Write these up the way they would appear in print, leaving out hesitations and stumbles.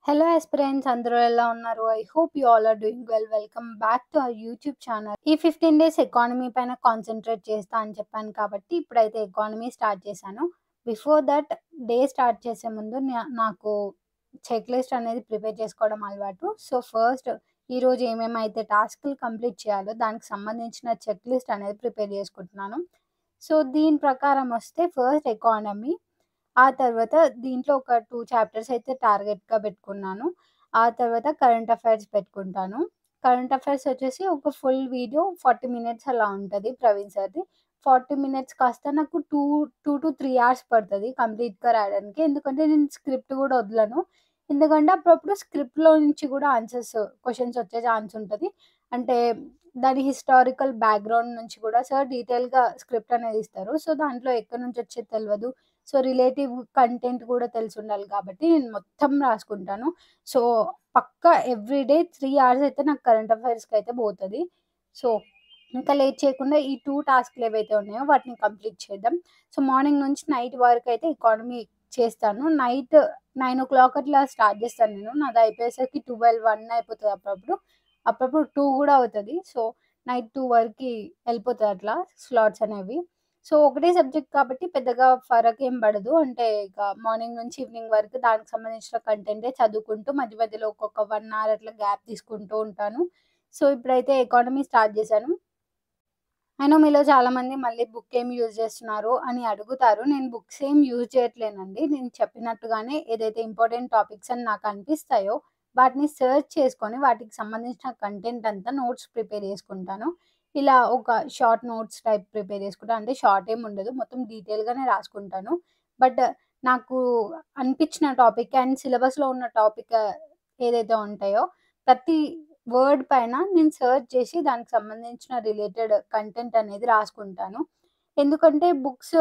Hello aspirants అందరూ ఎలా ఉన్నారు? I hope you all are doing well. Welcome back to our YouTube channel. ఈ 15 days economy పైన concentrate చేస్తా అని చెప్పాను కాబట్టి ఇప్పుడైతే ఎకానమీ స్టార్ట్ చేశాను. బిఫోర్ దట్ డే స్టార్ట్ చేసే ముందు నాకు చెక్ లిస్ట్ అనేది ప్రిపేర్ చేసుకోవడం అలవాటు. సో ఫస్ట్ ఈరోజు ఏమేమైతే టాస్క్‌లు కంప్లీట్ చేయాలో దానికి సంబంధించిన చెక్ లిస్ట్ అనేది ప్రిపేర్ చేసుకుంటున్నాను. సో దీని ప్రకారం వస్తే ఫస్ట్ ఎకానమీ, ఆ తర్వాత దీంట్లో ఒక 2 చాప్టర్స్ అయితే టార్గెట్‌గా పెట్టుకున్నాను. ఆ తర్వాత కరెంట్ అఫైర్స్ పెట్టుకుంటాను. కరెంట్ అఫైర్స్ వచ్చేసి ఒక ఫుల్ వీడియో 40 మినిట్స్ అలా ఉంటది ప్రవీణ్ సార్‌ది. 40 మినిట్స్ కాస్త నాకు 2-3 అవర్స్ పడతది కంప్లీట్‌గా రాయడానికి. ఎందుకంటే నేను స్క్రిప్ట్ గూడా వదలను. ఎందుకంటే అప్పుడప్పుడు స్క్రిప్ట్‌లో నుంచి గూడా క్వెషన్స్ వచ్చే ఛాన్స్ ఉంటది. అంటే దాని హిస్టారికల్ బ్యాక్‌గ్రౌండ్ నుంచి కూడా సార్ డీటెయిల్‌గా స్క్రిప్ట్ అనేది ఇస్తారు. సో దాంట్లో ఎక్కడి నుంచి వచ్చేది తెలవదు. సో, రిలేటివ్ కంటెంట్ గూడా తెలిసుండాలి కాబట్టి నేను మొత్తం రాసుకుంటాను. సో, పక్కా ఎవ్రీడే 3 అవర్స్ అయితే నాకు కరెంట్ అఫైర్స్‌కయితే పోతది. సో, ఇంకా లేట్ చేయకుండా ఈ 2 టాస్క్‌లు ఏవైతే ఉన్నాయో వాటిని కంప్లీట్ చేద్దాం. సో, మార్నింగ్ నుంచి నైట్ వరకయితే ఎకానమీ చేస్తాను. నైట్ 9:00 అట్లా స్టార్ట్ చేస్తాను నేను. నాది అయిపోయేసరికి 12, 1 అయిపోతది అప్పుడప్పుడు. అప్పుడప్పుడు 2 గూడా అవుతది. సో, నైట్ 2 వరకి ఎళ్ళిపోతది అట్లా స్లాట్స్ అనేవి. సో, ఒకటే సబ్జెక్ట్ కాబట్టి పెద్దగా ఫరకేం పడదు. అంటే ఇక మార్నింగ్ నుంచి ఈవినింగ్ వరకు దానికి సంబంధించిన కంటెంటే చదువుకుంటూ మధ్య మధ్యలో ఒక్కొక్క 1 అవర్ అట్లా గ్యాప్ తీసుకుంటూ ఉంటాను. సో, ఇప్పుడైతే ఎకానమీ స్టార్ట్ చేశాను. అయినా మీలో చాలామంది మళ్ళీ బుక్ ఏమి యూజ్ చేస్తున్నారు అని అడుగుతారు. నేను బుక్స్ ఏం యూజ్ చేయట్లేనండి. నేను చెప్పినట్టుగానే ఏదైతే ఇంపార్టెంట్ టాపిక్స్ అని నాకు అనిపిస్తాయో వాటిని సెర్చ్ చేసుకొని వాటికి సంబంధించిన కంటెంట్ అంతా నోట్స్ ప్రిపేర్ చేసుకుంటాను. ఇలా ఒక షార్ట్ నోట్స్ టైప్ ప్రిపేర్ చేసుకుంటా. అంటే షార్ట్ ఏమి ఉండదు. మొత్తం డీటెయిల్‌గానే రాసుకుంటాను. బట్ నాకు అనిపించిన టాపిక్ అండ్ సిలబస్‌లో ఉన్న టాపిక్ ఏదైతే ఉంటాయో ప్రతి వర్డ్ పైన నేను సెర్చ్ చేసి దానికి సంబంధించిన రిలేటెడ్ కంటెంట్ అనేది రాసుకుంటాను. ఎందుకంటే బుక్స్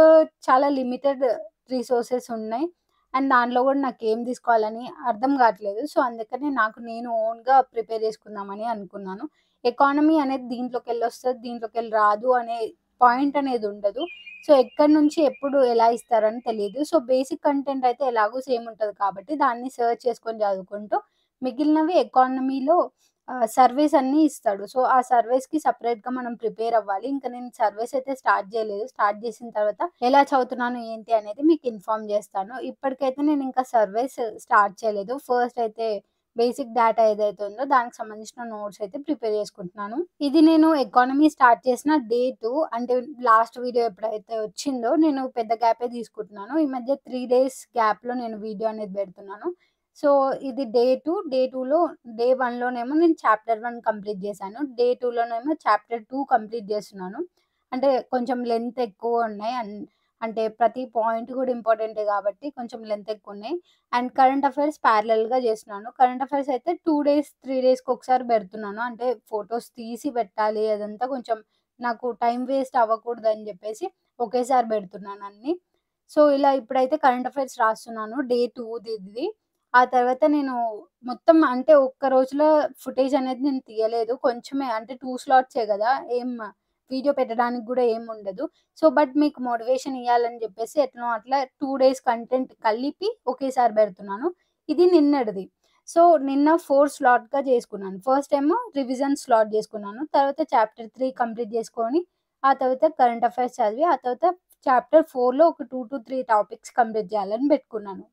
చాలా లిమిటెడ్ రిసోర్సెస్ ఉన్నాయి. అండ్ దాంట్లో గూడా నాకేం తీసుకోవాలని అర్థం గాట్లేదు. సో, అందుకనే నాకు నేను ఓన్‌గా ప్రిపేర్ చేసుకుందామని అనుకున్నాను. ఎకానమీ అనేది దీంట్లోకెళ్ళొస్తది, దీంట్లోకెళ్ళి రాదు అనే పాయింట్ అనేది ఉండదు. సో, ఎక్కడి నుంచి ఎప్పుడు ఎలా ఇస్తారని తెలీదు. సో, బేసిక్ కంటెంట్ అయితే ఎలాగో సేమ్ ఉంటది కాబట్టి దాన్ని సెర్చ్ చేసుకొని చదువుకుంటూ మిగిలినవి ఎకానమీలో సర్వేస్ అన్నీ ఇస్తాడు. సో, ఆ సర్వేస్‌కి సెపరేట్‌గా మనం ప్రిపేర్ అవ్వాలి. ఇంక నేను సర్వేస్ అయితే స్టార్ట్ జేయలేదు. స్టార్ట్ జేసిన తర్వాత ఎలా చదువుతున్నాను ఏంటి అనేది మీకు ఇన్ఫార్మ్ జేస్తాను. ఇప్పటికైతే నేను ఇంకా సర్వేస్ స్టార్ట్ చేయలేదు. ఫస్ట్ అయితే బేసిక్ డేటా ఏదైతే ఉందో దానికి సంబంధించిన నోట్స్ అయితే ప్రిపేర్ చేసుకుంటున్నాను. ఇది నేను ఎకానమీ స్టార్ట్ చేసిన డే 2 అంటే లాస్ట్ వీడియో ఎప్పుడైతే వచ్చిందో నేను పెద్ద గ్యాపే తీసుకుంటున్నాను. ఈ మధ్య 3 డేస్ గ్యాప్‌లో నేను వీడియో అనేది పెడుతున్నాను. సో, ఇది డే 2. డే 2లో డే 1లోనేమో నేను చాప్టర్ 1 కంప్లీట్ చేశాను. డే 2లోనేమో చాప్టర్ 2 కంప్లీట్ చేస్తున్నాను. అంటే కొంచెం లెంత్ ఎక్కువ ఉన్నాయి. అంటే ప్రతి పాయింట్ కూడా ఇంపార్టెంటే కాబట్టి కొంచెం లెంత్ ఎక్కువున్నాయి. అండ్ కరెంట్ అఫైర్స్ ప్యారలెల్‌గా చేస్తున్నాను. కరెంట్ అఫైర్స్ అయితే 2 డేస్, 3 డేస్‌కి ఒకసారి పెడుతున్నాను. అంటే ఫోటోస్ తీసి పెట్టాలి. అదంతా కొంచెం నాకు టైమ్ వేస్ట్ అవ్వకూడదని చెప్పేసి ఒకేసారి పెడుతున్నాను అన్నీ. సో, ఇలా ఇప్పుడైతే కరెంట్ అఫైర్స్ రాస్తున్నాను. డే 2ది ఇది. ఆ తర్వాత నేను మొత్తం అంటే ఒక్క రోజులో ఫుటేజ్ అనేది నేను తీయలేదు. కొంచెమే అంటే 2 స్లాట్సే గదా! వీడియో పెట్టడానికి గూడా ఏముండదు. సో, బట్ మీకు మోటివేషన్ ఇయ్యాలని జెప్పేసి ఎట్లనో అట్లా 2 డేస్ కంటెంట్ కలిపి ఒకేసారి బెడుతున్నాను. ఇది నిన్నటిది. సో, నిన్న 4 స్లాట్‌గా జేసుకున్నాను. ఫస్ట్ ఏమో రివిజన్ స్లాట్ జేసుకున్నాను. తర్వాత చాప్టర్ 3 కంప్లీట్ జేసుకొని, ఆ తర్వాత కరెంట్ అఫైర్స్ చదివి, ఆ తర్వాత చాప్టర్ 4లో ఒక 2-3 టాపిక్స్ కంప్లీట్ జేయాలని బెట్టుకున్నాను.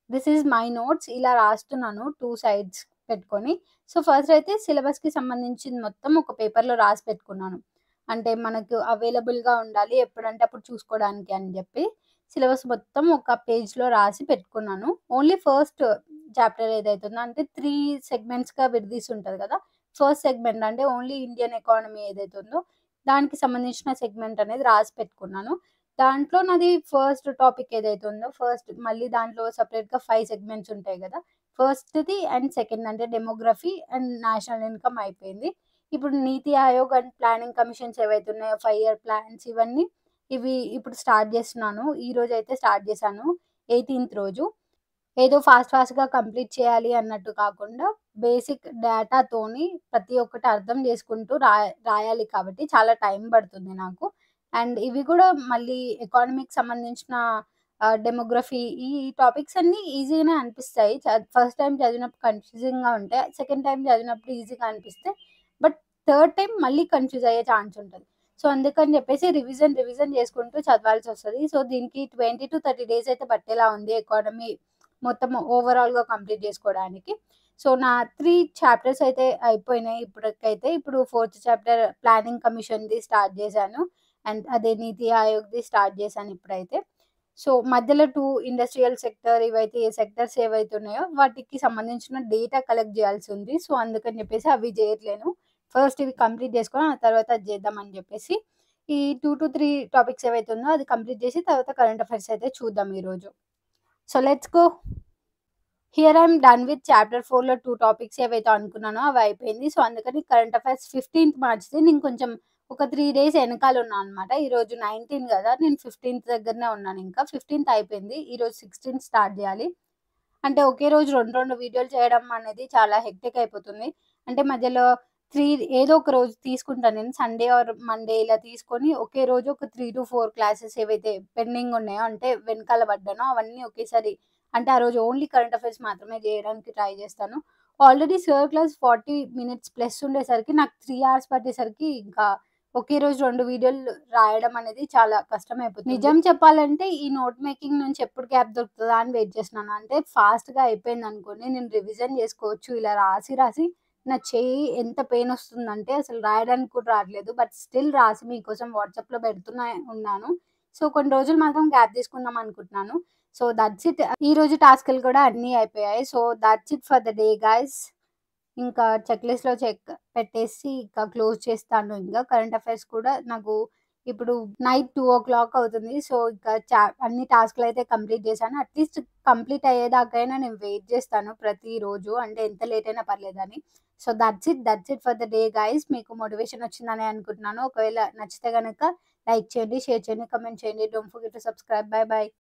This is my notes. ఇలా రాస్తున్నాను 2 సైడ్స్ పెట్టుకొని. సో, ఫస్ట్ అయితే సిలబస్‌కి సంబంధించింది మొత్తం ఒక పేపర్‌లో రాసి పెట్టుకున్నాను. అంటే మనకు అవైలబుల్‌గా ఉండాలి. ఎప్పుడంటే అప్పుడు చూసుకోవడానికి అని జెప్పి, సిలబస్ మొత్తం ఒక పేజ్‌లో రాసి పెట్టుకున్నాను. ఓన్లీ ఫస్ట్ చాప్టర్ ఏదైతే ఉందో అంటే 3 సెగ్మెంట్స్‌గా విడదీసి ఉంటది గదా! ఫస్ట్ సెగ్మెంట్ అంటే ఓన్లీ ఇండియన్ ఎకానమీ ఏదైతే ఉందో, దానికి సంబంధించిన సెగ్మెంట్ అనేది రాసి పెట్టుకున్నాను. దాంట్లో నాది ఫస్ట్ టాపిక్ ఏదైతే ఉందో, ఫస్ట్ మళ్ళీ దాంట్లో సెపరేట్‌గా 5 సెగ్మెంట్స్ ఉంటాయి గదా! ఫస్ట్‌ది అండ్ సెకండ్ అంటే డెమోగ్రఫీ అండ్ నేషనల్ ఇన్‌కమ్ అయిపోయింది. ఇప్పుడు నీతి ఆయోగ్ అండ్ ప్లానింగ్ కమిషన్స్ ఏవైతే ఉన్నాయో 5 ఇయర్ ప్లాన్స్ ఇవి ఇప్పుడు స్టార్ట్ జేస్తున్నాను. ఈరోజైతే స్టార్ట్ జేశాను. 18థ్ రోజు. ఏదో ఫాస్ట్‌గా కంప్లీట్ చేయాలి అన్నట్టు కాకుండా, బేసిక్ డేటాతోని ప్రతి ఒక్కటి అర్థం చేసుకుంటూ రాయాలి కాబట్టి చాలా టైం పడుతుంది నాకు. అండ్ ఇవి కూడా మళ్ళీ ఎకానమీకి సంబంధించిన డెమోగ్రఫీ ఈ టాపిక్స్ అన్నీ ఈజీగానే అనిపిస్తాయి. ఫస్ట్ టైమ్ చదివినప్పుడు కన్‌ఫ్యూజింగ్‌గా ఉంటాయి. సెకండ్ టైమ్ చదివినప్పుడు ఈజీగా అనిపిస్తాయి. బట్ థర్డ్ టైమ్ మళ్ళీ కన్‌ఫ్యూజ్ అయ్యే ఛాన్స్ ఉంటది. సో, అందుకని చెప్పేసి రివిజన్ చేసుకుంటూ చదవాల్సొస్తది. సో, దీనికి 20-30 డేస్ అయితే పట్టేలా ఉంది ఎకానమీ మొత్తం ఓవరాల్‌గా కంప్లీట్ చేసుకోవడానికి. సో, నా 3 చాప్టర్స్ అయితే అయిపోయినాయి ఇప్పటికైతే. ఇప్పుడు ఫోర్త్ చాప్టర్ ప్లానింగ్ కమిషన్‌ది స్టార్ట్ చేశాను. అండ్ అదే నీతి ఆయోగ్‌ది స్టార్ట్ చేశాను ఇప్పుడైతే. సో, మధ్యలో 2 ఇండస్ట్రియల్ సెక్టర్ ఇవైతే సెక్టర్స్ ఏవైతే ఉన్నాయో వాటికి సంబంధించిన డేటా కలెక్ట్ చేయాల్సుంది. సో, అందుకని చెప్పేసి అవి చేయట్లేను. ఫస్ట్ ఇవి కంప్లీట్ చేసుకొని ఆ తర్వాత అది చేద్దామని చెప్పేసి ఈ 2-3 టాపిక్స్ ఏవైతే ఉందో అది కంప్లీట్ చేసి తర్వాత కరెంట్ అఫైర్స్ అయితే చూద్దాం ఈరోజు. So, let's go. Here I am done with chapter 4లో 2 టాపిక్స్ ఏవైతే అనుకున్నానో అవి అయిపోయింది. సో, అందుకని కరెంట్ అఫైర్స్ 15థ్ మార్చ్‌ది నేను కొంచెం ఒక 3 డేస్ ఎనకాల ఉన్నా అనమాట. ఈరోజు 19 గదా! నేను 15థ్ దగ్గరనే ఉన్నానింకా. 15థ్ అయిపోయింది. ఈరోజు 16థ్ స్టార్ట్ జేయాలి. అంటే ఒకే రోజు 2 వీడియోలు చేయడం అనేది చాలా హెక్టిక్ అయిపోతుంది. అంటే మధ్యలో 3 ఏదో ఒక రోజు తీసుకుంటాను నేను. సండే ఆర్ మండే ఇలా తీసుకొని ఒకే రోజు ఒక 3-4 క్లాసెస్ ఏవైతే పెండింగ్ ఉన్నాయో అంటే వెనకాల పడ్డానో అవన్నీ ఒకేసారి అంటే ఆ రోజు ఓన్లీ కరెంట్ అఫైర్స్ మాత్రమే చేయడానికి ట్రై చేస్తాను. Already sir class 40 minutes plus ఉండేసరికి నాకు 3 అవర్స్ పట్టేసరికి ఇంకా ఒకే రోజు 2 వీడియోలు రాయడం అనేది చాలా కష్టమైపోతుంది. నిజం చెప్పాలంటే ఈ నోట్ మేకింగ్ నుంచి ఎప్పుడు గ్యాప్ దొరుకుతదా అని వెయిట్ చేస్తున్నాను. అంటే ఫాస్ట్‌గా అయిపోయిందనుకోండి నేను రివిజన్ చేసుకోవచ్చు. ఇలా రాసి నా చెయ్యి ఎంత పెయిన్ వస్తుందంటే అసలు రాయడానికి కూడా రాట్లేదు. బట్ స్టిల్ రాసి మీకోసం వాట్సాప్‌లో పెడుతూనే ఉన్నాను. సో, కొన్ని రోజులు మాత్రం గ్యాప్ తీసుకుందాం అనుకుంటున్నాను. So, that's it. ఈరోజు టాస్క్‌లు కూడా అన్నీ అయిపోయాయి. So, that's it for the day guys. ఇంకా చెక్ లిస్ట్‌లో చెక్ పెట్టేసి ఇంకా క్లోజ్ చేస్తాను ఇంగా. కరెంట్ అఫైర్స్ కూడా నాకు ఇప్పుడు నైట్ 2:00 అవుతుంది. సో, ఇంకా అన్ని టాస్క్‌లయితే కంప్లీట్ చేశాను. అట్‌లీస్ట్ కంప్లీట్ అయ్యేదాకైనా నేను వెయిట్ చేస్తాను ప్రతిరోజు. అంటే ఎంత లేట్ అయినా పర్లేదని. So, that's it for the day guys. మీకు మోటివేషన్ వచ్చిందనే అనుకుంటున్నాను. ఒకవేళ నచ్చితే గనక లైక్ చేయండి, షేర్ చేయండి, కామెంట్ చేయండి. Don't forget to subscribe. By by.